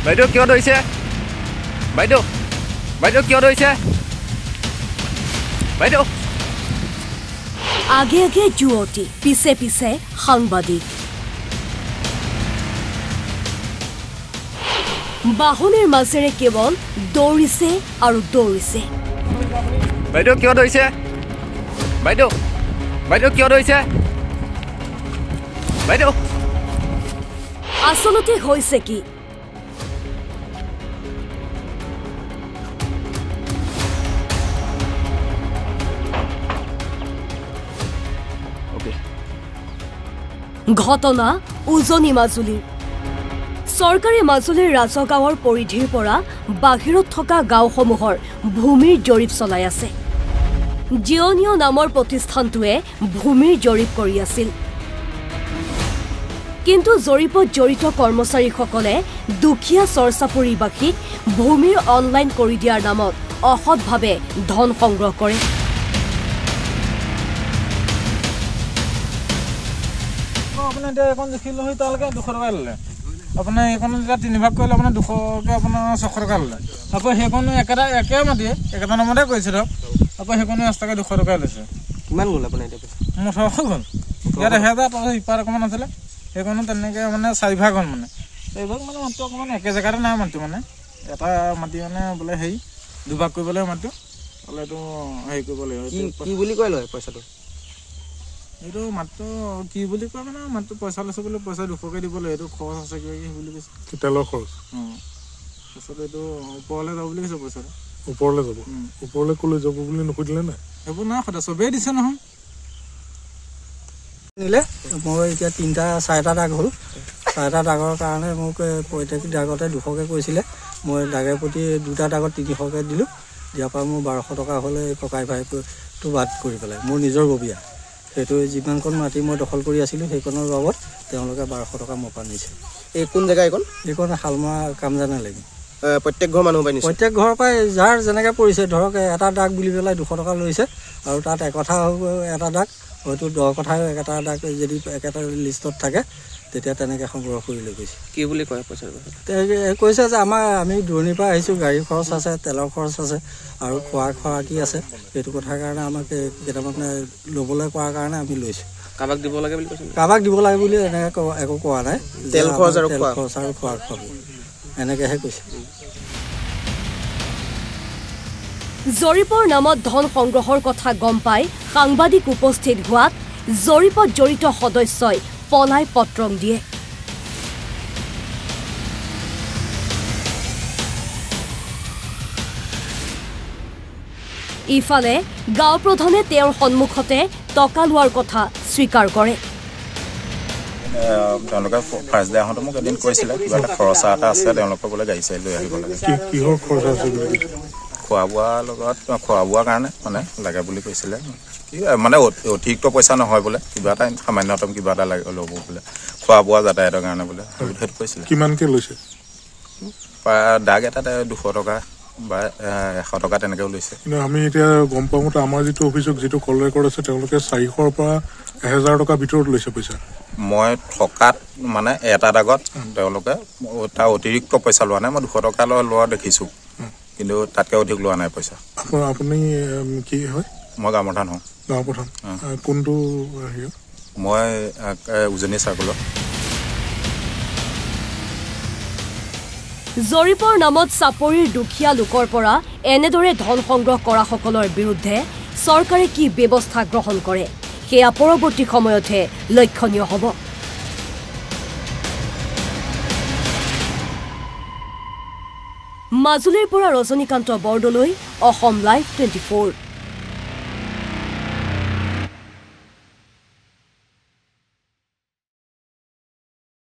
বাইদেউ কিয় ধৰিছে বাইদেউ কিয় ধৰিছে বাইদেউ আগে আগে যুৱতী পিছে পিছে সাংবাদিক বাহনৰ মাজেৰে কেৱল দৌৰিছে আৰু দৌৰিছে বাইদেউ কিয় ধৰিছে বাইদেউ কিয় ধৰিছে বাইদেউ আচলতে হৈছে কি ঘটনা উজনি মাজুলীৰ চৰকাৰে মাজুলীৰ ৰাজগাঁৱৰ পৰিধিৰ পৰা বাহিৰত থকা গাঁওসমূহৰ ভূমিৰ জৰীপ চলাই আছে জিঅনিয় নামৰ প্ৰতিষ্ঠানটোৱে ভূমিৰ জৰীপ কৰি আছিল কিন্তু জৰীপত জড়িত কৰ্মচাৰীসকলে দুখীয়া চৰচাপৰিবাসীক ভূমিৰ অনলাইন কৰি দিয়াৰ নামত অসৎভাৱে ধন সংগ্ৰহ কৰে अपने এখন দেখিল হৈ তালকে 200 টকা ললে আপনি এখন এটা তিন ভাগ কৰিলে আপনি 200 কে আপনি 600 টকা ললে আকৌ হেকন একে মাটি একটা নামতে কৈছে ধক আকৌ হেকন আস্তাকে 200 টকা লৈছে কিমান গল আপনি এটা মোৰ সখ গল ইয়াৰ হেদা তো ইপাৰ কমান আছিল হেকন তেনেকে মানে 4 ভাগ হল মানে এই ভাগ মানে মাত্ৰ অকমান একে জাগাতে নাই মাটি মানে এটা মাটি মানে বলে হেই দুভাগ কৰিবলে মাটি বলে তো হেই কৰিবলে কি বুলি কয় লয় পইচাটো এটো মাত্ৰ কি বুলি কয় মানে মাত্ৰ পইচা লৈছে বলে পইচা 200 কে দিবলে এটো খৰচ আছে কি বুলি কৈছে তেলৰ খৰচ পইচা এটো ওপৰলে যাব বুলি কৈছে পইচা ওপৰলে যাব ওপৰলে কলৈ যাব বুলি নকইলে না এবো না খদা সবে দিছে নহয় নিলে মই এতিয়া 3টা 4টা দাগ হল 4টা দাগৰ কাৰণে মোক প্ৰত্যেক দাগতে 200 কে কৈছিলে মই দাগে প্ৰতি 2টা দাগত 300 কে দিলো দিয়া পা মোৰ 1200 টকা হলে ককাই ভাই তো বাদ কৰি পেলাই মোৰ নিজৰ গবিয়া সেইটো যিমানখন মাটি মই দখল কৰি আছিলো সেইখনৰ বাবদ তেওঁলোকে 1200 টকা মই পানিছে এই কোন জায়গা এইখন হালমা কাম জানা লাগি প্ৰত্যেক ঘৰ মানুহ পাইছে প্ৰত্যেক ঘৰ পাই যাৰ যেনেকৈ পৰিছে ধৰক এটা দাগ বুলি পেলাই 200 টকা লৈছে আৰু তাত একঠা এটা দাগ হয়তো 10 কথা এটা দাগ যদি একেটা লিষ্টত থাকে তেতিয়া তেনেকৈ সংগ্ৰহ কৰি লৈ গৈছে কি বুলি কয় পইচা কৈছে যে আমি দূৰণিৰ পৰা আহিছো গাড়ী খৰচ আছে তেলৰ খৰচ আছে আৰু খোৱা কি আছে সেইটো কথাৰ কাৰণে আমাক কেইটামান ল'বলৈ কোৱাৰ কাৰণে আমি লৈছো কাবাক দিব লাগে বুলি কৈছে কাবাক দিব লাগে বুলি এনেকৈ একো কোৱা নাই তেল খৰচ আৰু খোৱা এনেকৈহে কৈছে জৰীপৰ নামত ধন সংগ্ৰহৰ কথা গম পাই সাংবাদিক উপস্থিত হোৱাত জৰীপত জড়িত সদস্যই পলাই পত্ৰং দিয়ে ইফালে গাঁও প্ৰধানে তেওঁৰ সন্মুখতে টকা লোৱাৰ কথা স্বীকাৰ কৰে তেওঁলোকে ফাৰ্ষ্ট ডে আহোঁতে মোক এদিন কৈছিলে কিবা এটা খৰচা এটা আছে তেওঁলোকৰ বোলে গাড়ী চাই লৈ আহিব লাগে কিহৰ খৰচ আছে খোৱা বোৱাৰ লগত খোৱা বোৱাৰ কাৰণে মানে লাগে বুলি কৈছিলে মানে অতিৰিক্ত পইচা নহয় বোলে কিবা এটা সামান্যতম কিবা এটা লাগে ল'ব বোলে খোৱা বোৱা যাতায়াতৰ কাৰণে বোলে সেইটো কৈছিলে কিমানকে লৈছে দাগ এটাতে 200 টকা বা 100 টকা তেনেকেও লৈছে কিন্তু আমি এতিয়া গম পাওঁতে আমাৰ যিটো অভিযোগ যিটো কল ৰেকৰ্ড আছে তেওঁলোকে 400ৰ পৰা 1000 টকা ভিতৰত লৈছে পইচা মই থকাত মানে এটা দাগত তেওঁলোকে তাৰ অতিৰিক্ত পইচা লোৱা নাই মই 200 টকা লোৱা দেখিছোঁ কিন্তু তাতকৈ অধিক লোৱা নাই পইচা আপুনি কি হয় মই গাঁওপ্ৰধান হওঁ গাঁওপ্ৰধান কোনটো মই উজনি চাৰ্কলত জৰীপৰ নামত চাপৰিৰ দুখীয়া লোকৰ পৰা এনেদৰে ধন সংগ্ৰহ কৰা সকলৰ বিৰুদ্ধে চৰকাৰে কি ব্যৱস্থা গ্ৰহণ কৰে সেয়া পৰৱৰ্তী সময়তহে লক্ষণীয় হ'ব মাজুলীৰ পৰা ৰজনীকান্ত বৰদলৈ অসম লাইভ 24